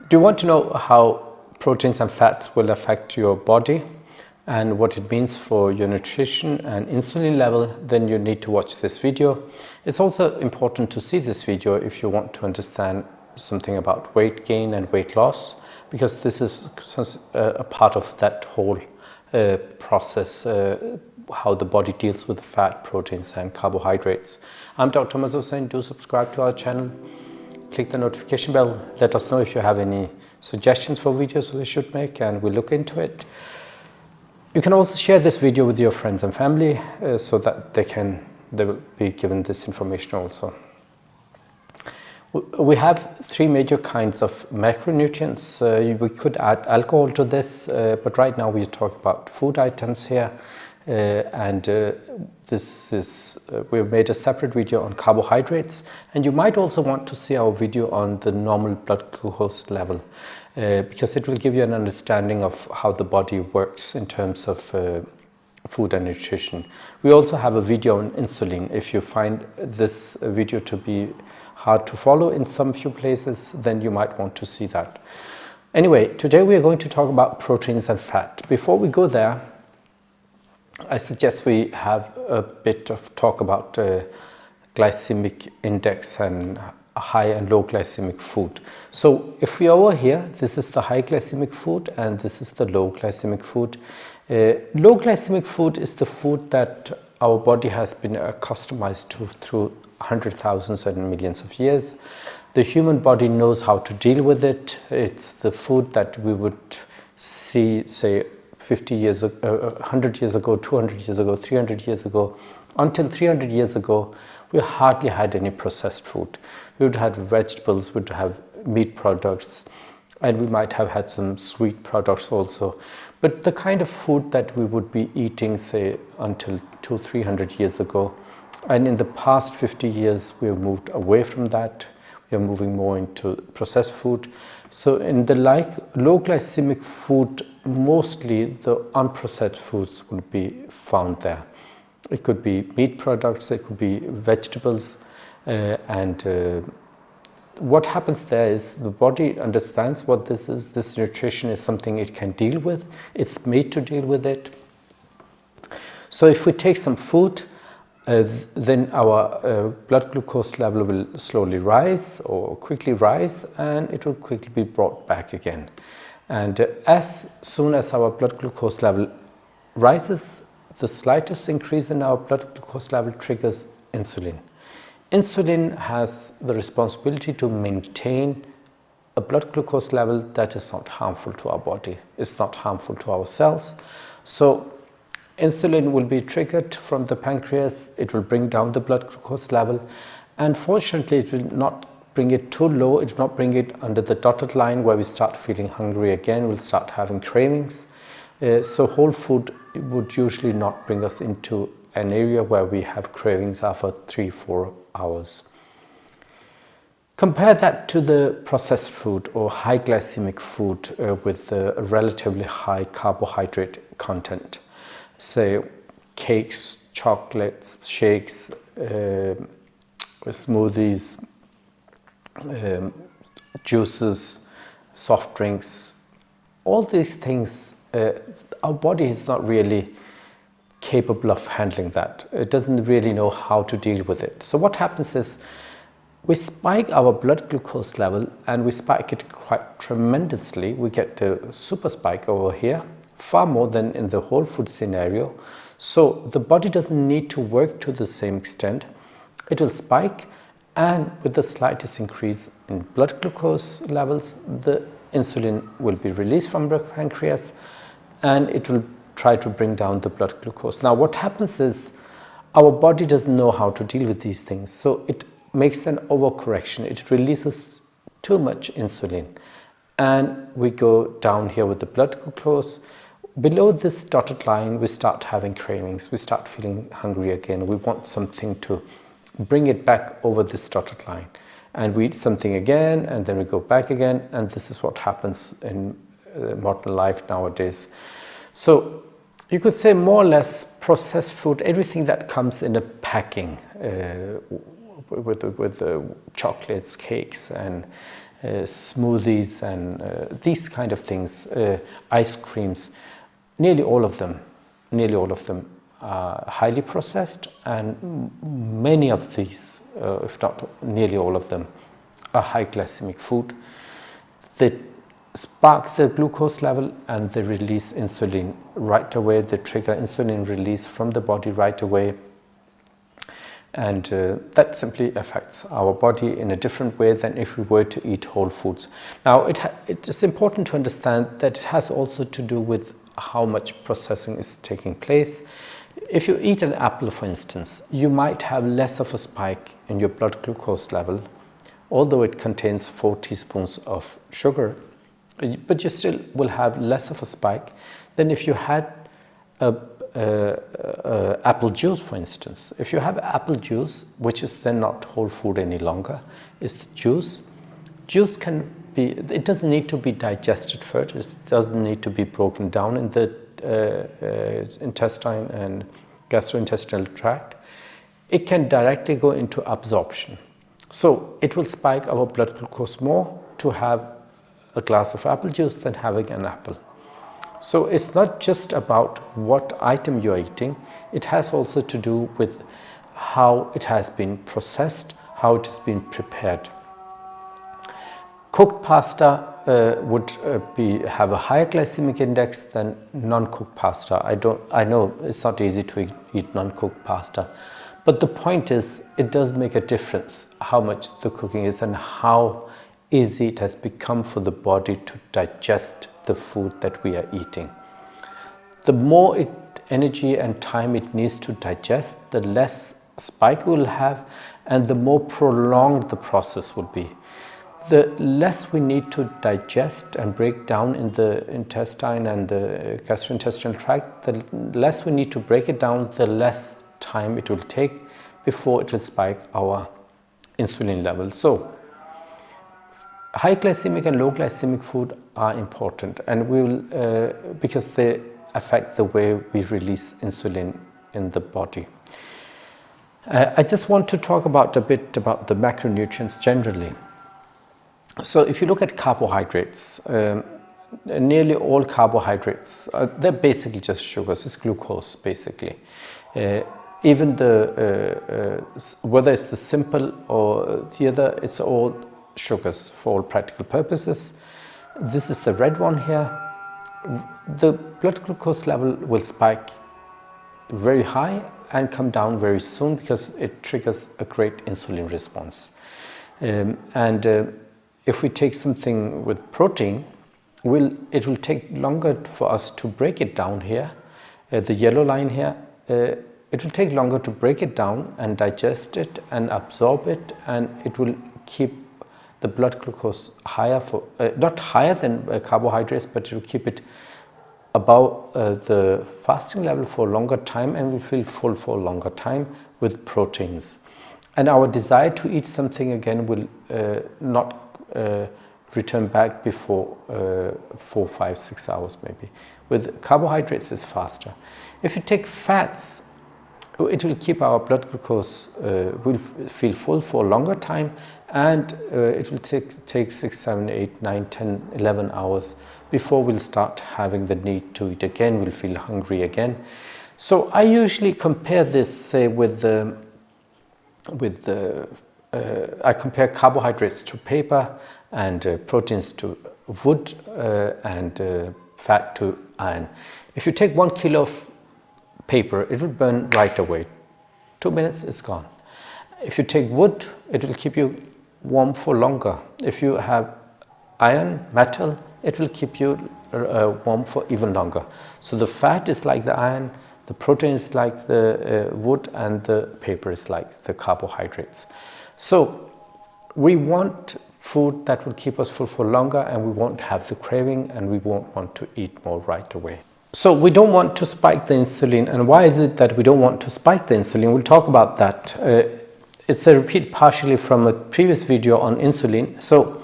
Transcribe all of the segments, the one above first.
Do you want to know how proteins and fats will affect your body and what it means for your nutrition and insulin level? Then you need to watch this video. It's also important to see this video if you want to understand something about weight gain and weight loss, because this is a part of that whole process, how the body deals with fat, proteins and carbohydrates. I'm Dr. Mazhar. Do subscribe to our channel. Click the notification bell. Let us know if you have any suggestions for videos we should make, and we'll look into it. You can also share this video with your friends and family so that they will be given this information also. We have three major kinds of macronutrients. We could add alcohol to this, but right now we talk about food items here. We've made a separate video on carbohydrates, and you might also want to see our video on the normal blood glucose level, because it will give you an understanding of how the body works in terms of food and nutrition. We also have a video on insulin. If you find this video to be hard to follow in some few places, then you might want to see that. Anyway, today we are going to talk about proteins and fat. Before we go there, I suggest we have a bit of talk about glycemic index and high and low glycemic food. So if we are over here, this is the high glycemic food and this is the low glycemic food. Low glycemic food is the food that our body has been accustomed to through hundreds, thousands and millions of years. The human body knows how to deal with it. It's the food that we would see, say, 50 years ago, 100 years ago, 200 years ago, 300 years ago. Until 300 years ago, we hardly had any processed food. We would have vegetables, we would have meat products, and we might have had some sweet products also. But the kind of food that we would be eating, say, until 200-300 years ago, and in the past 50 years, we have moved away from that. We are moving more into processed food. So in the low glycemic food, mostly the unprocessed foods would be found there. It could be meat products, it could be vegetables, what happens there is the body understands what this is. This nutrition is something it can deal with. It's made to deal with it. So if we take some food, then our blood glucose level will slowly rise or quickly rise, and it will quickly be brought back again. And as soon as our blood glucose level rises, the slightest increase in our blood glucose level triggers insulin. Insulin has the responsibility to maintain a blood glucose level that is not harmful to our body. It's not harmful to our cells. So insulin will be triggered from the pancreas. It will bring down the blood glucose level, and fortunately it will not bring it too low. It will not bring it under the dotted line where we start feeling hungry again. We'll start having cravings. So whole food would usually not bring us into an area where we have cravings after 3-4 hours. Compare that to the processed food or high glycemic food with a relatively high carbohydrate content. Say cakes, chocolates, shakes, smoothies, juices, soft drinks, all these things, our body is not really capable of handling that. It doesn't really know how to deal with it. So what happens is we spike our blood glucose level, and we spike it quite tremendously. We get a super spike over here, far more than in the whole food scenario. So the body doesn't need to work to the same extent. It will spike, and with the slightest increase in blood glucose levels, the insulin will be released from the pancreas, and it will try to bring down the blood glucose. Now what happens is our body doesn't know how to deal with these things, so it makes an overcorrection. It releases too much insulin, and we go down here with the blood glucose. Below this dotted line, we start having cravings. We start feeling hungry again. We want something to bring it back over this dotted line, and we eat something again, and then we go back again, and this is what happens in modern life nowadays. So you could say more or less processed food, everything that comes in a packing with chocolates, cakes, and smoothies and these kind of things, ice creams, nearly all of them are highly processed, and many of these, if not nearly all of them, are high glycemic food. They spark the glucose level and they release insulin right away. They trigger insulin release from the body right away, and that simply affects our body in a different way than if we were to eat whole foods. Now it's important to understand that it has also to do with how much processing is taking place. If you eat an apple, for instance, you might have less of a spike in your blood glucose level, although it contains 4 teaspoons of sugar, but you still will have less of a spike than if you had apple juice, for instance. If you have apple juice, which is then not whole food any longer, is juice. Juice can be, it doesn't need to be digested first, it doesn't need to be broken down in the intestine and gastrointestinal tract. It can directly go into absorption. So it will spike our blood glucose more to have a glass of apple juice than having an apple. So it's not just about what item you're eating, it has also to do with how it has been processed, how it has been prepared. Cooked pasta would have a higher glycemic index than non-cooked pasta. I know it's not easy to eat non-cooked pasta, but the point is it does make a difference how much the cooking is and how easy it has become for the body to digest the food that we are eating. The more energy and time it needs to digest, the less spike we'll have and the more prolonged the process would be. The less we need to digest and break down in the intestine and the gastrointestinal tract, the less we need to break it down, the less time it will take before it will spike our insulin level. So high glycemic and low glycemic food are important, and we will because they affect the way we release insulin in the body. I just want to talk a bit about the macronutrients generally. So if you look at carbohydrates, nearly all carbohydrates, they're basically just sugars, it's glucose basically. Even whether it's the simple or the other, it's all sugars for all practical purposes. This is the red one here. The blood glucose level will spike very high and come down very soon because it triggers a great insulin response. If we take something with protein, it will take longer for us to break it down here. The yellow line here, it will take longer to break it down and digest it and absorb it, and it will keep the blood glucose higher not higher than carbohydrates, but it will keep it above the fasting level for a longer time, and will feel full for a longer time with proteins. And our desire to eat something again will not return back before 4, 5, 6 hours maybe. With carbohydrates it's faster. If you take fats, it will keep our blood glucose, will feel full for a longer time, and it will take 6, 7, 8, 9, 10, 11 hours before we'll start having the need to eat again, we'll feel hungry again. So I usually compare this, say, I compare carbohydrates to paper and proteins to wood and fat to iron. If you take 1 kilo of paper, it will burn right away. 2 minutes, it's gone. If you take wood, it will keep you warm for longer. If you have iron, metal, it will keep you warm for even longer. So the fat is like the iron, the protein is like the wood, and the paper is like the carbohydrates. So we want food that will keep us full for longer, and we won't have the craving, and we won't want to eat more right away. So we don't want to spike the insulin. And why is it that we don't want to spike the insulin? We'll talk about that. It's a repeat partially from a previous video on insulin. So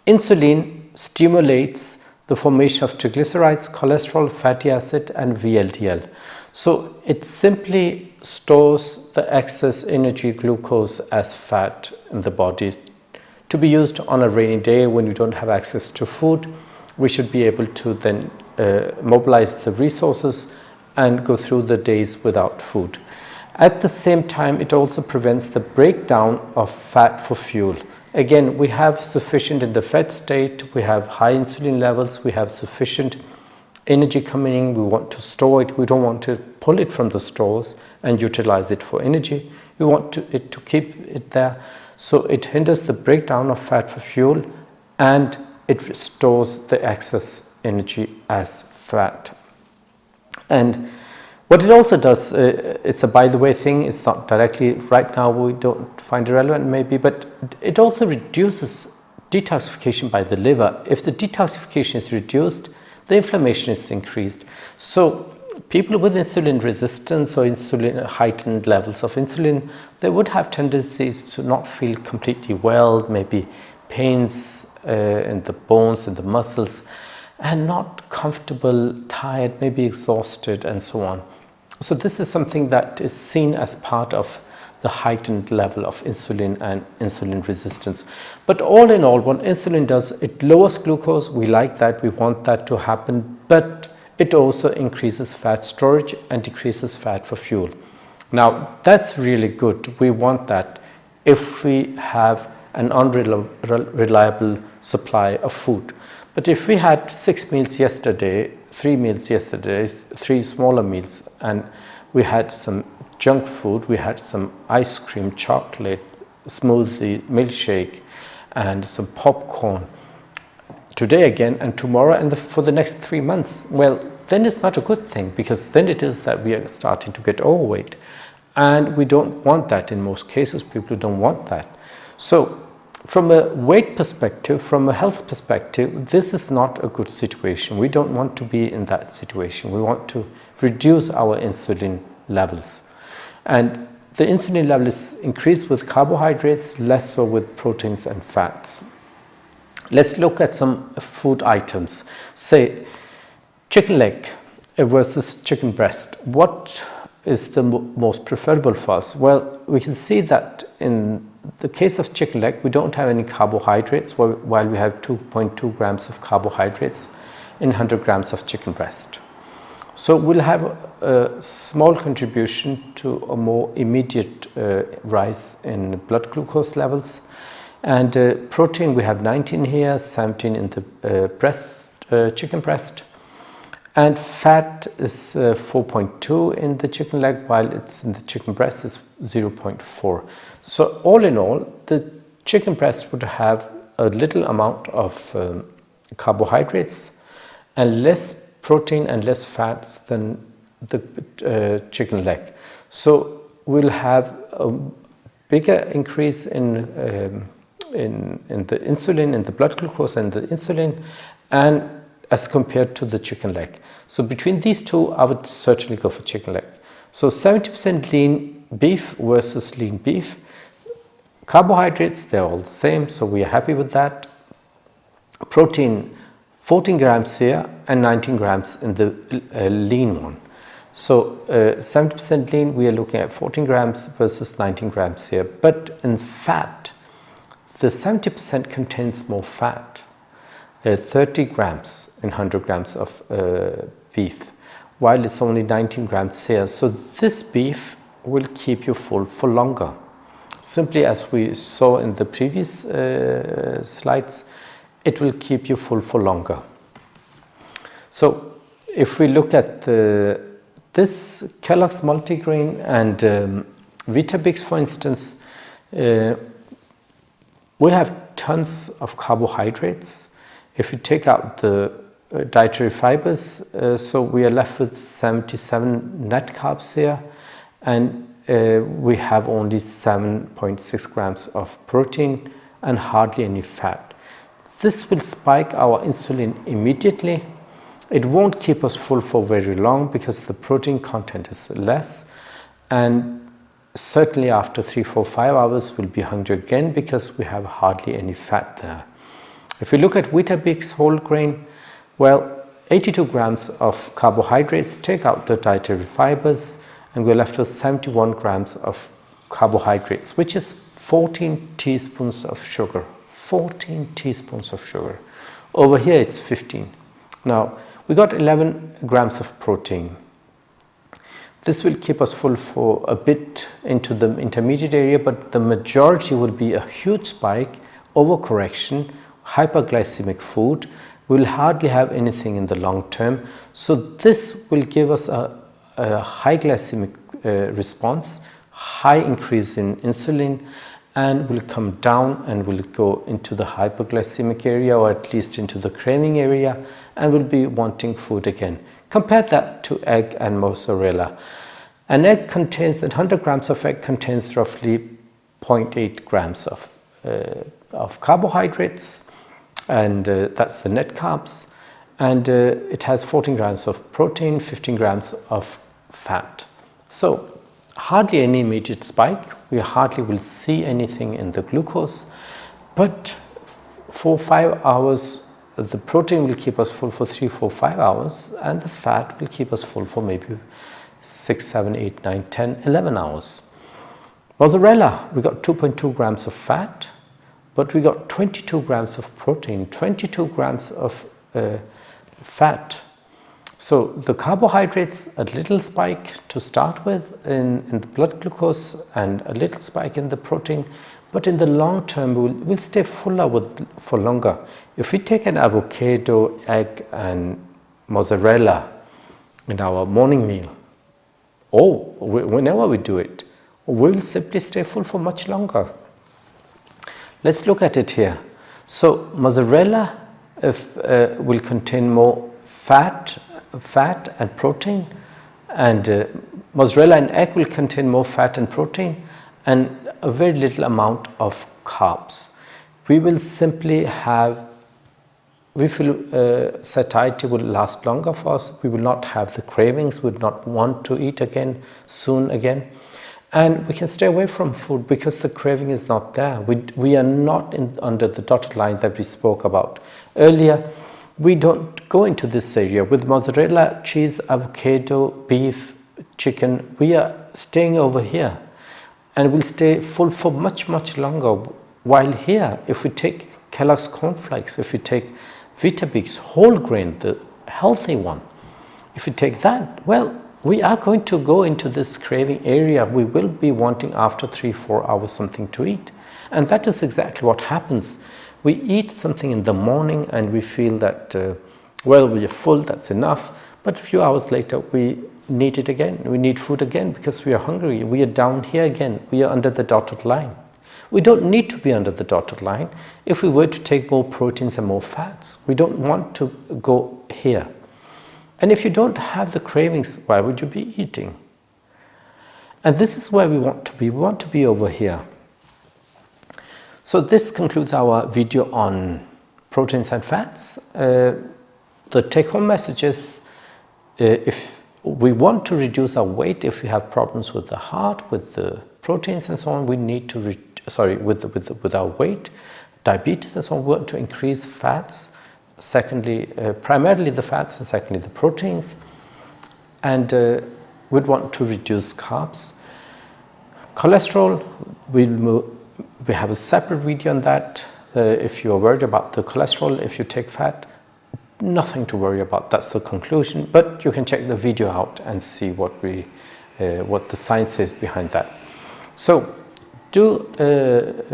insulin stimulates the formation of triglycerides, cholesterol, fatty acid, and VLDL. So it simply stores the excess energy glucose as fat in the body to be used on a rainy day when you don't have access to food. We should be able to then mobilize the resources and go through the days without food. At the same time, it also prevents the breakdown of fat for fuel. Again, we have sufficient in the fed state, we have high insulin levels, we have sufficient energy coming in, we want to store it, we don't want to pull it from the stores and utilize it for energy. We want it to keep it there, so it hinders the breakdown of fat for fuel and it stores the excess energy as fat. And what it also does, it's a by the way thing, it's not directly, right now we don't find it relevant maybe, but it also reduces detoxification by the liver. If the detoxification is reduced, the inflammation is increased. So people with insulin resistance or insulin heightened levels of insulin, they would have tendencies to not feel completely well, maybe pains in the bones and the muscles, and not comfortable, tired, maybe exhausted, and so on. So this is something that is seen as part of the heightened level of insulin and insulin resistance. But all in all, what insulin does, it lowers glucose. We like that, we want that to happen, but it also increases fat storage and decreases fat for fuel. Now, that's really good. We want that if we have an unreliable supply of food. But if we had 6 meals yesterday, 3 meals yesterday, 3 smaller meals, and we had some junk food, we had some ice cream, chocolate, smoothie, milkshake, and some popcorn today again and tomorrow and for the next 3 months, well, then it's not a good thing, because then it is that we are starting to get overweight, and we don't want that. In most cases, people don't want that. So from a weight perspective, from a health perspective, this is not a good situation. We don't want to be in that situation. We want to reduce our insulin levels. And the insulin level is increased with carbohydrates, less so with proteins and fats. Let's look at some food items. Say, chicken leg versus chicken breast. What is the most preferable for us? Well, we can see that in the case of chicken leg, we don't have any carbohydrates, while we have 2.2 grams of carbohydrates in 100 grams of chicken breast. So we'll have a small contribution to a more immediate rise in blood glucose levels. And protein, we have 19 here, 17 in the chicken breast. And fat is 4.2 in the chicken leg, while it's in the chicken breast is 0.4. So all in all, the chicken breast would have a little amount of carbohydrates and less protein and less fats than the chicken leg. So we'll have a bigger increase in the insulin, in the blood glucose and the insulin, and as compared to the chicken leg. So between these two, I would certainly go for chicken leg. So 70% lean beef versus lean beef. Carbohydrates, they're all the same, so we are happy with that. Protein, 14 grams here and 19 grams in the lean one. So 70% lean, we are looking at 14 grams versus 19 grams here. But in fat, the 70% contains more fat. 30 grams in 100 grams of beef, while it's only 19 grams here. So this beef will keep you full for longer. Simply as we saw in the previous slides, it will keep you full for longer. So if we look at this Kellogg's multigrain and Weetabix, for instance, we have tons of carbohydrates. If you take out the dietary fibers, so we are left with 77 net carbs here, and we have only 7.6 grams of protein and hardly any fat. This will spike our insulin immediately. It won't keep us full for very long because the protein content is less, and certainly after 3, 4, 5 hours we'll be hungry again because we have hardly any fat there. If we look at Weetabix whole grain, well, 82 grams of carbohydrates, take out the dietary fibers, and we're left with 71 grams of carbohydrates, which is 14 teaspoons of sugar, 14 teaspoons of sugar. Over here it's 15. Now we got 11 grams of protein. This will keep us full for a bit into the intermediate area, but the majority will be a huge spike, overcorrection, hyperglycemic food. We'll hardly have anything in the long term. So this will give us a high glycemic response, high increase in insulin, and will come down and will go into the hyperglycemic area, or at least into the craving area, and will be wanting food again. Compare that to egg and mozzarella. An egg contains, 100 grams of egg contains roughly 0.8 grams of carbohydrates, and that's the net carbs, and it has 14 grams of protein, 15 grams of fat. So hardly any immediate spike. We hardly will see anything in the glucose, but for 5 hours the protein will keep us full for 3, 4, 5 hours, and the fat will keep us full for maybe 6, 7, 8, 9, 10, 11 hours. Mozzarella, we got 2.2 grams of fat, but we got 22 grams of protein, 22 grams of fat. So the carbohydrates, a little spike to start with in the blood glucose, and a little spike in the protein, but in the long term we'll stay fuller for longer. If we take an avocado, egg and mozzarella in our morning meal, or whenever we do it, we'll simply stay full for much longer. Let's look at it here. So mozzarella will contain more fat and protein, and mozzarella and egg will contain more fat and protein and a very little amount of carbs. We will simply have, we feel satiety will last longer for us. We will not have the cravings, we would not want to eat again soon again, and we can stay away from food because the craving is not there. We are not under the dotted line that we spoke about earlier. We don't go into this area. With mozzarella, cheese, avocado, beef, chicken, we are staying over here, and we'll stay full for much, much longer. While here, if we take Kellogg's cornflakes, if we take Weetabix, whole grain, the healthy one, if we take that, well, we are going to go into this craving area. We will be wanting after 3, 4 hours something to eat. And that is exactly what happens. We eat something in the morning and we feel that, well, we are full, that's enough. But a few hours later, we need it again. We need food again because we are hungry. We are down here again. We are under the dotted line. We don't need to be under the dotted line if we were to take more proteins and more fats. We don't want to go here. And if you don't have the cravings, why would you be eating? And this is where we want to be. We want to be over here. So this concludes our video on proteins and fats. The take-home message is, if we want to reduce our weight, if we have problems with the heart, with the proteins and so on, we need to, with our weight, diabetes and so on, we want to increase fats. Secondly, primarily the fats, and secondly the proteins. And we'd want to reduce carbs. Cholesterol, we have a separate video on that. If you are worried about the cholesterol, if you take fat, nothing to worry about. That's the conclusion. But you can check the video out and see what the science is behind that. So do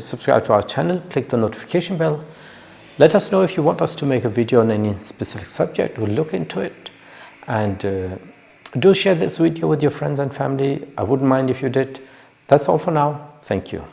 subscribe to our channel, click the notification bell. Let us know if you want us to make a video on any specific subject. We'll look into it. And do share this video with your friends and family. I wouldn't mind if you did. That's all for now. Thank you.